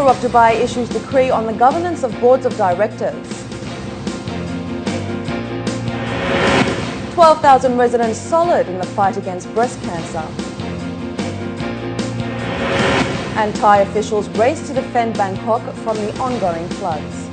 ruler of Dubai issues decree on the governance of boards of directors. 12,000 residents solid in the fight against breast cancer. And Thai officials race to defend Bangkok from the ongoing floods.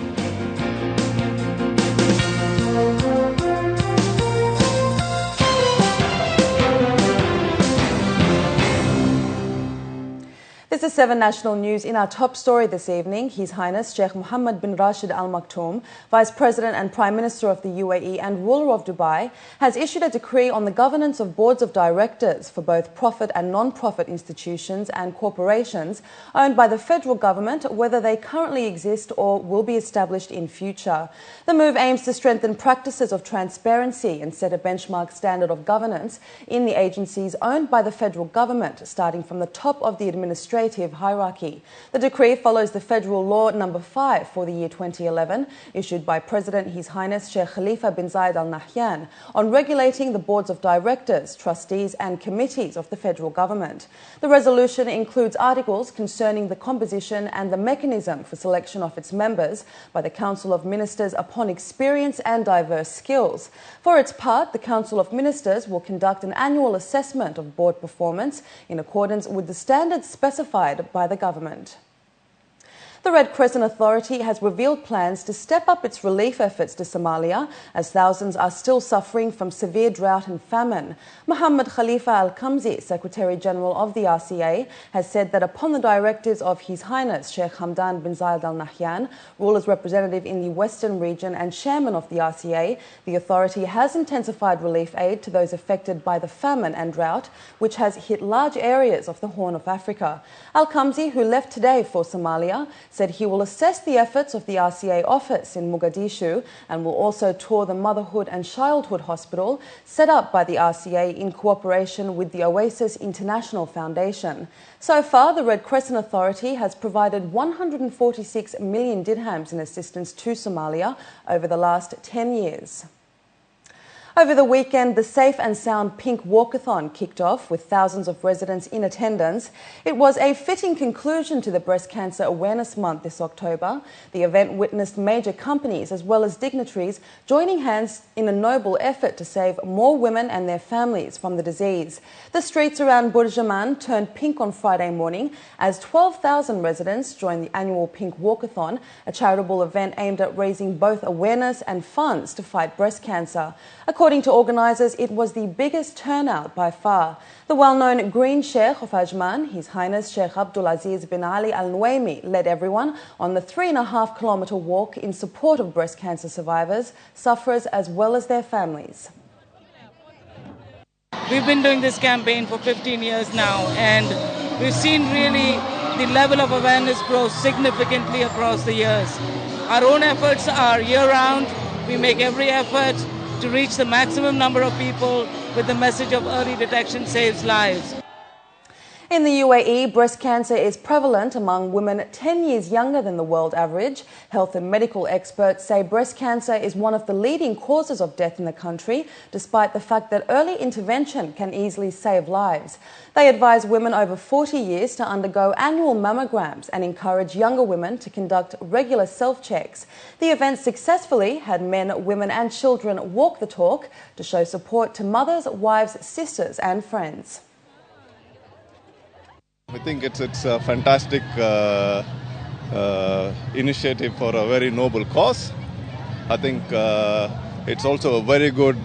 This is 7 National News. In our top story this evening, His Highness Sheikh Mohammed bin Rashid Al Maktoum, Vice President and Prime Minister of the UAE and ruler of Dubai, has issued a decree on the governance of boards of directors for both profit and non-profit institutions and corporations owned by the federal government, whether they currently exist or will be established in future. The move aims to strengthen practices of transparency and set a benchmark standard of governance in the agencies owned by the federal government, starting from the top of the administration hierarchy. The decree follows the Federal Law No. 5 for the year 2011, issued by President His Highness Sheikh Khalifa bin Zayed Al Nahyan, on regulating the boards of directors, trustees and committees of the federal government. The resolution includes articles concerning the composition and the mechanism for selection of its members by the Council of Ministers upon experience and diverse skills. For its part, the Council of Ministers will conduct an annual assessment of board performance in accordance with the standards specified by the government. The Red Crescent Authority has revealed plans to step up its relief efforts to Somalia as thousands are still suffering from severe drought and famine. Mohammed Khalifa Al-Kamzi, Secretary-General of the RCA, has said that upon the directives of His Highness Sheikh Hamdan bin Zayed Al Nahyan, ruler's representative in the Western region and chairman of the RCA, the authority has intensified relief aid to those affected by the famine and drought, which has hit large areas of the Horn of Africa. Al-Kamzi, who left today for Somalia, said he will assess the efforts of the RCA office in Mogadishu and will also tour the Motherhood and Childhood Hospital set up by the RCA in cooperation with the Oasis International Foundation. So far, the Red Crescent Authority has provided 146 million dirhams in assistance to Somalia over the last 10 years. Over the weekend, the Safe and Sound Pink Walkathon kicked off with thousands of residents in attendance. It was a fitting conclusion to the Breast Cancer Awareness Month this October. The event witnessed major companies as well as dignitaries joining hands in a noble effort to save more women and their families from the disease. The streets around Burj-Aman turned pink on Friday morning as 12,000 residents joined the annual Pink Walkathon, a charitable event aimed at raising both awareness and funds to fight breast cancer. According to organisers, it was the biggest turnout by far. The well-known Green Sheikh of Ajman, His Highness Sheikh Abdul Aziz bin Ali Al Nuaimi, led everyone on the 3.5-kilometre walk in support of breast cancer survivors, sufferers as well as their families. We've been doing this campaign for 15 years now, and we've seen really the level of awareness grow significantly across the years. Our own efforts are year-round. We make every effort to reach the maximum number of people with the message of early detection saves lives. In the UAE, breast cancer is prevalent among women 10 years younger than the world average. Health and medical experts say breast cancer is one of the leading causes of death in the country, despite the fact that early intervention can easily save lives. They advise women over 40 years to undergo annual mammograms and encourage younger women to conduct regular self-checks. The event successfully had men, women and children walk the talk to show support to mothers, wives, sisters and friends. I think it's a fantastic initiative for a very noble cause. I think it's also a very good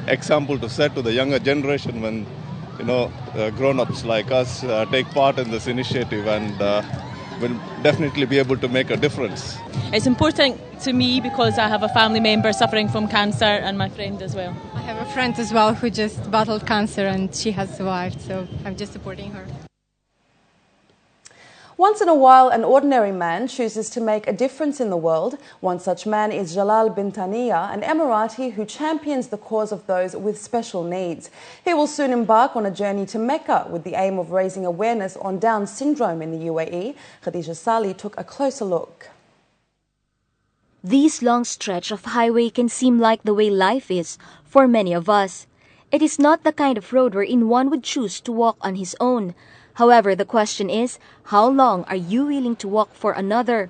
example to set to the younger generation when, grown-ups like us take part in this initiative and will definitely be able to make a difference. It's important to me because I have a family member suffering from cancer and my friend as well. I have a friend as well who just battled cancer and she has survived, so I'm just supporting her. Once in a while, an ordinary man chooses to make a difference in the world. One such man is Jalal bin Taniya, an Emirati who champions the cause of those with special needs. He will soon embark on a journey to Mecca with the aim of raising awareness on Down syndrome in the UAE. Khadija Sali took a closer look. This long stretch of highway can seem like the way life is for many of us. It is not the kind of road wherein one would choose to walk on his own. However, the question is, how long are you willing to walk for another?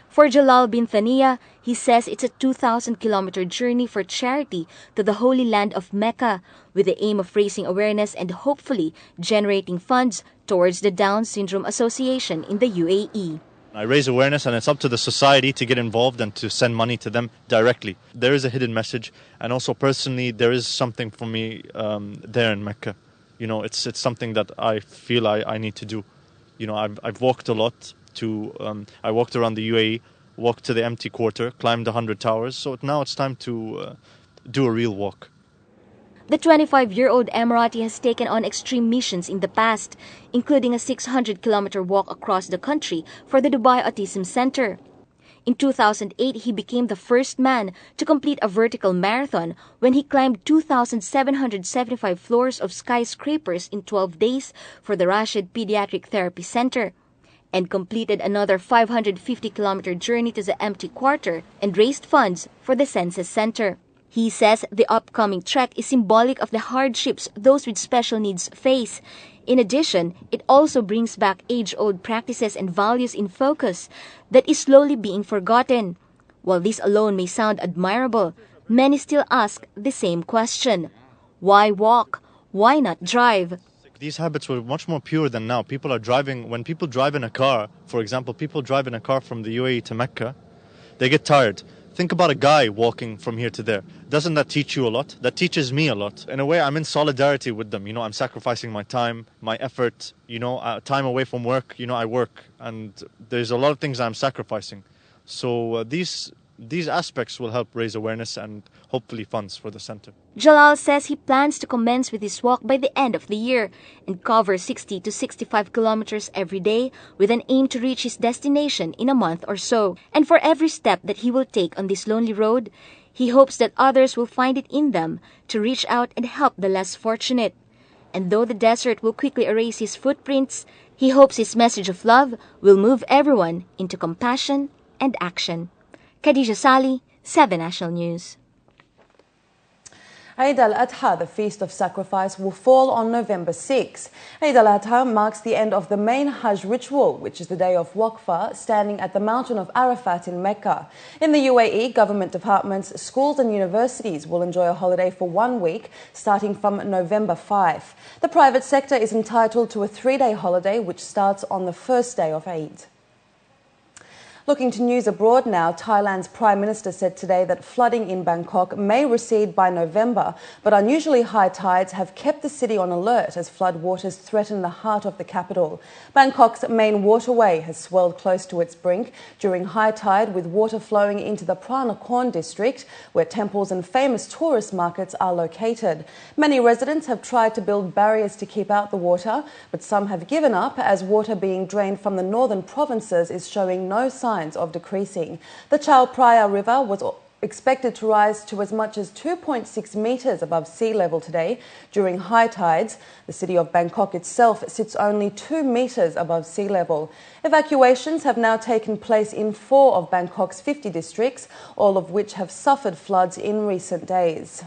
For Jalal bin Thaniya, he says it's a 2,000-kilometer journey for charity to the Holy Land of Mecca, with the aim of raising awareness and hopefully generating funds towards the Down Syndrome Association in the UAE. I raise awareness, and it's up to the society to get involved and to send money to them directly. There is a hidden message, and also personally, there is something for me there in Mecca. You know, it's something that I feel I need to do. You know, I've walked a lot. I walked around the UAE, walked to the empty quarter, climbed 100 towers. So now it's time to do a real walk. The 25-year-old Emirati has taken on extreme missions in the past, including a 600-kilometer walk across the country for the Dubai Autism Center. In 2008, he became the first man to complete a vertical marathon when he climbed 2,775 floors of skyscrapers in 12 days for the Rashid Pediatric Therapy Center, and completed another 550-kilometer journey to the empty quarter and raised funds for the Census Center. He says the upcoming trek is symbolic of the hardships those with special needs face. In addition, it also brings back age-old practices and values in focus that is slowly being forgotten. While this alone may sound admirable, many still ask the same question. Why walk? Why not drive? These habits were much more pure than now. People are driving, when people drive in a car, for example, people drive in a car from the UAE to Mecca, they get tired. Think about a guy walking from here to there. Doesn't that teach you a lot? That teaches me a lot. In a way, I'm in solidarity with them. You know, I'm sacrificing my time, my effort, time away from work. You know, I work, and there's a lot of things I'm sacrificing. So these aspects will help raise awareness and hopefully funds for the center. Jalal says he plans to commence with his walk by the end of the year and cover 60 to 65 kilometers every day with an aim to reach his destination in a month or so. And for every step that he will take on this lonely road, he hopes that others will find it in them to reach out and help the less fortunate. And though the desert will quickly erase his footprints, he hopes his message of love will move everyone into compassion and action. Khadija Sali, 7 National News. Eid al-Adha, the Feast of Sacrifice, will fall on November 6. Eid al-Adha marks the end of the main Hajj ritual, which is the day of Waqfah, standing at the mountain of Arafat in Mecca. In the UAE, government departments, schools and universities will enjoy a holiday for 1 week, starting from November 5. The private sector is entitled to a 3-day holiday, which starts on the first day of Eid. Looking to news abroad now, Thailand's Prime Minister said today that flooding in Bangkok may recede by November, but unusually high tides have kept the city on alert as floodwaters threaten the heart of the capital. Bangkok's main waterway has swelled close to its brink during high tide, with water flowing into the Pranakorn district, where temples and famous tourist markets are located. Many residents have tried to build barriers to keep out the water, but some have given up as water being drained from the northern provinces is showing no signs of decreasing. The Chao Phraya River was expected to rise to as much as 2.6 metres above sea level today during high tides. The city of Bangkok itself sits only 2 metres above sea level. Evacuations have now taken place in 4 of Bangkok's 50 districts, all of which have suffered floods in recent days.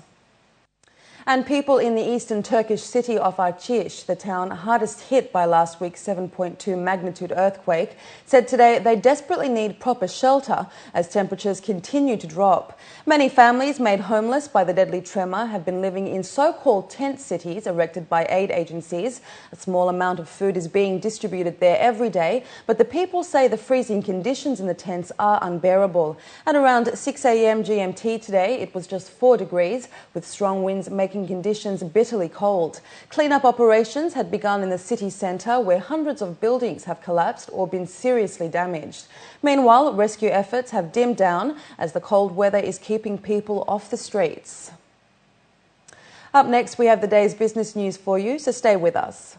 And people in the eastern Turkish city of Arçiş, the town hardest hit by last week's 7.2 magnitude earthquake, said today they desperately need proper shelter as temperatures continue to drop. Many families made homeless by the deadly tremor have been living in so-called tent cities erected by aid agencies. A small amount of food is being distributed there every day, but the people say the freezing conditions in the tents are unbearable. At around 6 a.m. GMT today, it was just 4 degrees, with strong winds making conditions bitterly cold. Clean-up operations had begun in the city centre, where hundreds of buildings have collapsed or been seriously damaged. Meanwhile, rescue efforts have dimmed down as the cold weather is keeping people off the streets. Up next, we have the day's business news for you, so stay with us.